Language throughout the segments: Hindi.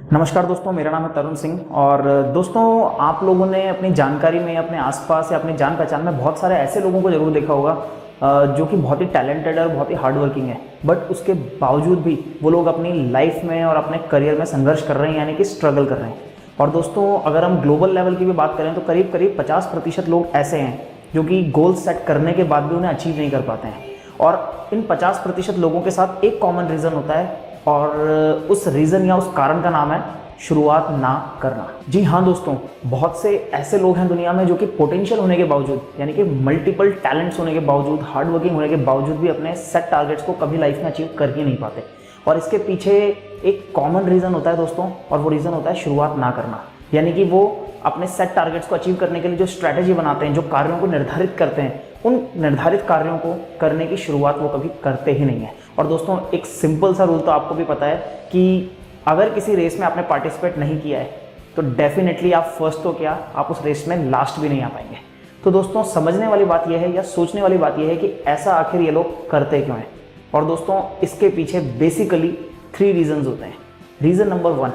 नमस्कार दोस्तों, मेरा नाम है तरुण सिंह। और दोस्तों, आप लोगों ने अपनी जानकारी में, अपने आसपास या अपनी जान पहचान में बहुत सारे ऐसे लोगों को जरूर देखा होगा जो कि बहुत ही टैलेंटेड और बहुत ही हार्ड वर्किंग है, बट उसके बावजूद भी वो लोग अपनी लाइफ में और अपने करियर में संघर्ष कर रहे हैं, यानी कि स्ट्रगल कर रहे हैं। और दोस्तों, अगर हम ग्लोबल लेवल की भी बात करें तो करीब करीब 50% लोग ऐसे हैं जो कि गोल सेट करने के बाद भी उन्हें अचीव नहीं कर पाते हैं। और इन 50% लोगों के साथ एक कॉमन रीज़न होता है, और उस रीज़न या उस कारण का नाम है शुरुआत ना करना। जी हाँ दोस्तों, बहुत से ऐसे लोग हैं दुनिया में जो कि पोटेंशियल होने के बावजूद, यानी कि मल्टीपल टैलेंट्स होने के बावजूद, हार्ड वर्किंग होने के बावजूद भी अपने सेट टारगेट्स को कभी लाइफ में अचीव कर ही नहीं पाते। और इसके पीछे एक कॉमन रीज़न होता है दोस्तों, और वो रीज़न होता है शुरुआत ना करना। यानी कि वो अपने सेट टारगेट्स को अचीव करने के लिए जो स्ट्रैटेजी बनाते हैं, जो कार्यों को निर्धारित करते हैं, उन निर्धारित कार्यों को करने की शुरुआत वो कभी करते ही नहीं है। और दोस्तों, एक सिंपल सा रूल तो आपको भी पता है कि अगर किसी रेस में आपने पार्टिसिपेट नहीं किया है तो डेफिनेटली आप फर्स्ट तो क्या, आप उस रेस में लास्ट भी नहीं आ पाएंगे। तो दोस्तों, समझने वाली बात यह है या सोचने वाली बात यह है कि ऐसा आखिर ये लोग करते क्यों हैं। और दोस्तों, इसके पीछे बेसिकली 3 रीजंस होते हैं। रीज़न नंबर 1,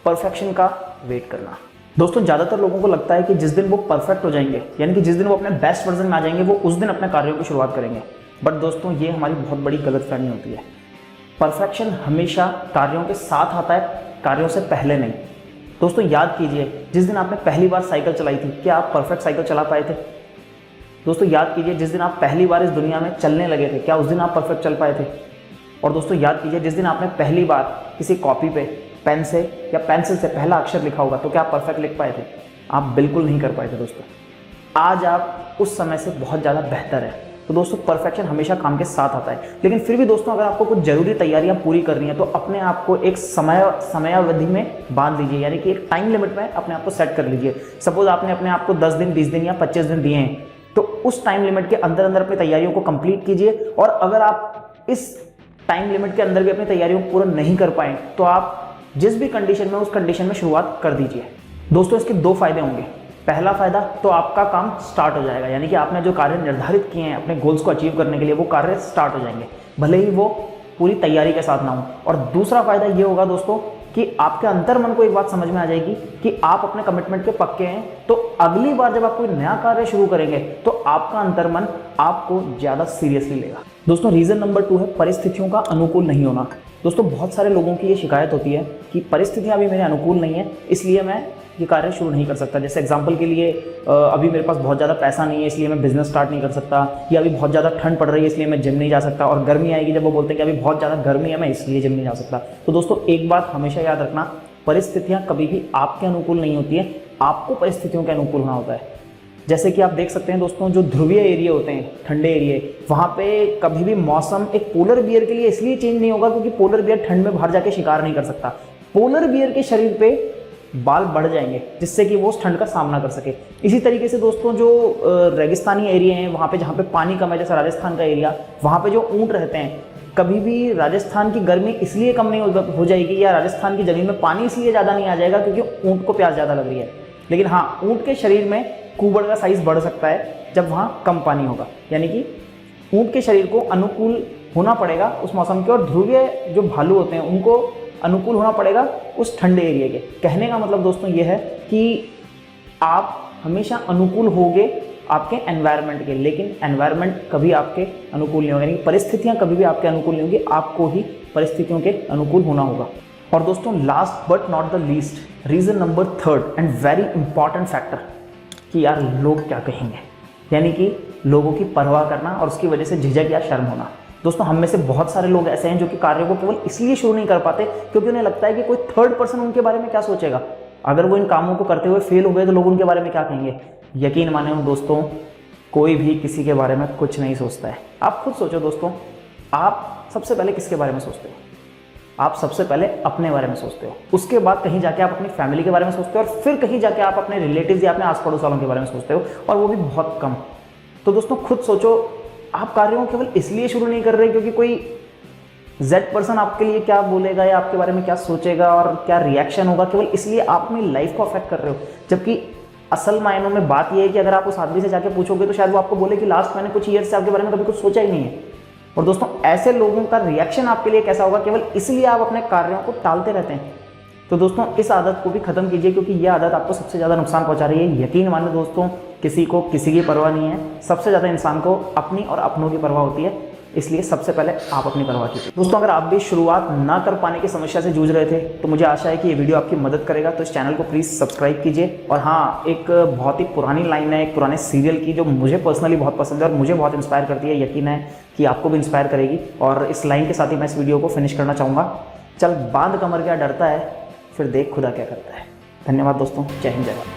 परफेक्शन का वेट करना। दोस्तों, ज़्यादातर लोगों को लगता है कि जिस दिन वो परफेक्ट हो जाएंगे, यानी कि जिस दिन वो अपने बेस्ट वर्जन में आ जाएंगे, वो उस दिन अपने कार्यों की शुरुआत करेंगे। बट दोस्तों, ये हमारी बहुत बड़ी गलतफहमी होती है। परफेक्शन हमेशा कार्यों के साथ आता है, कार्यों से पहले नहीं। दोस्तों, याद कीजिए, जिस दिन आपने पहली बार साइकिल चलाई थी, क्या आप परफेक्ट साइकिल चला पाए थे? दोस्तों, याद कीजिए, जिस दिन आप पहली बार इस दुनिया में चलने लगे थे, क्या उस दिन आप परफेक्ट चल पाए थे? और दोस्तों, याद कीजिए, जिस दिन आपने पहली बार किसी कॉपी पे पेन से या पेंसिल से पहला अक्षर लिखा होगा, तो क्या आप परफेक्ट लिख पाए थे? आप बिल्कुल नहीं कर पाए थे। दोस्तों, आज आप उस समय से बहुत ज़्यादा बेहतर है। तो दोस्तों, परफेक्शन हमेशा काम के साथ आता है। लेकिन फिर भी दोस्तों, अगर आपको कुछ जरूरी तैयारियां पूरी करनी है तो अपने आप को एक समयावधि में बांध लीजिए, यानी कि एक टाइम लिमिट में अपने आप को सेट कर लीजिए। सपोज आपने अपने आप को 10 दिन, 20 दिन या 25 दिन दिए हैं, तो उस टाइम लिमिट के अंदर अंदर अपनी तैयारियों को कंप्लीट कीजिए। और अगर आप इस टाइम लिमिट के अंदर भी अपनी तैयारियों को पूरा नहीं कर पाए तो आप जिस भी कंडीशन में, उस कंडीशन में शुरुआत कर दीजिए। दोस्तों, इसके 2 फायदे होंगे। पहला फायदा तो आपका काम स्टार्ट हो जाएगा, यानी कि आपने जो कार्य निर्धारित किए हैं अपने गोल्स को अचीव करने के लिए, वो कार्य स्टार्ट हो जाएंगे, भले ही वो पूरी तैयारी के साथ ना हो। और दूसरा फायदा ये होगा दोस्तों कि आपके अंतर मन को एक बात समझ में आ जाएगी कि आप अपने कमिटमेंट के पक्के हैं। तो अगली बार जब आप कोई नया कार्य शुरू करेंगे तो आपका अंतर मन आपको ज़्यादा सीरियसली लेगा। दोस्तों, रीज़न नंबर 2 है परिस्थितियों का अनुकूल नहीं होना। दोस्तों, बहुत सारे लोगों की ये शिकायत होती है कि परिस्थितियां अभी मेरे अनुकूल नहीं है, इसलिए मैं ये कार्य शुरू नहीं कर सकता। जैसे एग्जांपल के लिए, अभी मेरे पास बहुत ज़्यादा पैसा नहीं है, इसलिए मैं बिजनेस स्टार्ट नहीं कर सकता, या अभी बहुत ज़्यादा ठंड पड़ रही है इसलिए मैं जिम नहीं जा सकता। और गर्मी आएगी जब वो बोलते हैं कि अभी बहुत ज़्यादा गर्मी है, मैं इसलिए जिम नहीं जा सकता। तो दोस्तों, एक बात हमेशा याद रखना, परिस्थितियाँ कभी भी आपके अनुकूल नहीं होती है, आपको परिस्थितियों के अनुकूल होना होता है। जैसे कि आप देख सकते हैं दोस्तों, जो ध्रुवीय एरिया होते हैं, ठंडे एरिए, वहाँ पे कभी भी मौसम एक पोलर बियर के लिए इसलिए चेंज नहीं होगा क्योंकि पोलर बियर ठंड में बाहर जाके शिकार नहीं कर सकता। पोलर बियर के शरीर पे बाल बढ़ जाएंगे जिससे कि वो उस ठंड का सामना कर सके। इसी तरीके से दोस्तों, जो रेगिस्तानी एरिया हैं, वहाँ पे जहाँ पे पानी कम है, जैसे राजस्थान का एरिया, वहाँ पे जो ऊँट रहते हैं, कभी भी राजस्थान की गर्मी इसलिए कम नहीं हो जाएगी या राजस्थान की ज़मीन में पानी इसलिए ज़्यादा नहीं आ जाएगा क्योंकि ऊँट को प्यास ज़्यादा लग रही है। लेकिन हाँ, ऊँट के शरीर में कुबड़ का साइज बढ़ सकता है जब वहाँ कम पानी होगा, यानी कि ऊँट के शरीर को अनुकूल होना पड़ेगा उस मौसम के, और ध्रुवीय जो भालू होते हैं उनको अनुकूल होना पड़ेगा उस ठंडे एरिया के। कहने का मतलब दोस्तों ये है कि आप हमेशा अनुकूल होगे आपके एनवायरनमेंट के, लेकिन एनवायरनमेंट कभी आपके अनुकूल नहीं होगा, यानी परिस्थितियाँ कभी भी आपके अनुकूल नहीं होगी, आपको ही परिस्थितियों के अनुकूल होना होगा। और दोस्तों, last but not the least, reason number 3 and very important factor, कि यार लोग क्या कहेंगे, यानी कि लोगों की परवाह करना और उसकी वजह से झिझक या शर्म होना। दोस्तों, हम में से बहुत सारे लोग ऐसे हैं जो कि कार्यों को केवल इसलिए शुरू नहीं कर पाते क्योंकि उन्हें लगता है कि कोई थर्ड पर्सन उनके बारे में क्या सोचेगा, अगर वो इन कामों को करते हुए फेल हो गए तो लोग उनके बारे में क्या कहेंगे। यकीन माने दोस्तों, कोई भी किसी के बारे में कुछ नहीं सोचता है। आप खुद सोचो दोस्तों, आप सबसे पहले किसके बारे में सोचते हो? आप सबसे पहले अपने बारे में सोचते हो, उसके बाद कहीं जाके आप अपनी फैमिली के बारे में सोचते हो, और फिर कहीं जाके आप अपने रिलेटिव्स या अपने आस पड़ोस वालों के बारे में सोचते हो, और वो भी बहुत कम। तो दोस्तों, खुद सोचो, आप कार्यों को केवल इसलिए शुरू नहीं कर रहे क्योंकि कोई जेड पर्सन आपके लिए क्या बोलेगा या आपके बारे में क्या सोचेगा और क्या रिएक्शन होगा, केवल इसलिए आप अपनी लाइफ को अफेक्ट कर रहे हो। जबकि असल मायनों में बात यह है कि अगर आप उस आदमी से जाके पूछोगे तो शायद वो आपको बोले कि लास्ट मैंने कुछ ईयर से आपके बारे में कभी कुछ सोचा ही नहीं है। और दोस्तों, ऐसे लोगों का रिएक्शन आपके लिए कैसा होगा, केवल इसलिए आप अपने कार्यों को टालते रहते हैं। तो दोस्तों इस आदत को भी ख़त्म कीजिए, क्योंकि ये आदत आपको सबसे ज़्यादा नुकसान पहुंचा रही है। यकीन मानिए दोस्तों, किसी को किसी की परवाह नहीं है, सबसे ज़्यादा इंसान को अपनी और अपनों की परवाह होती है। इसलिए सबसे पहले आप अपनी परवाह कीजिए। दोस्तों अगर आप भी शुरुआत ना कर पाने की समस्या से जूझ रहे थे तो मुझे आशा है कि ये वीडियो आपकी मदद करेगा, तो इस चैनल को प्लीज़ सब्सक्राइब कीजिए। और हाँ, एक बहुत ही पुरानी लाइन है एक पुराने सीरियल की, जो मुझे पर्सनली बहुत पसंद है और मुझे बहुत इंस्पायर करती है। यकीन है कि आपको भी इंस्पायर करेगी। और इस लाइन के साथ ही मैं इस वीडियो को फिनिश करना चाहूँगा, चल बांध कमर क्या डरता है, फिर देख खुदा क्या करता है। धन्यवाद दोस्तों, जय हिंद जय भारत।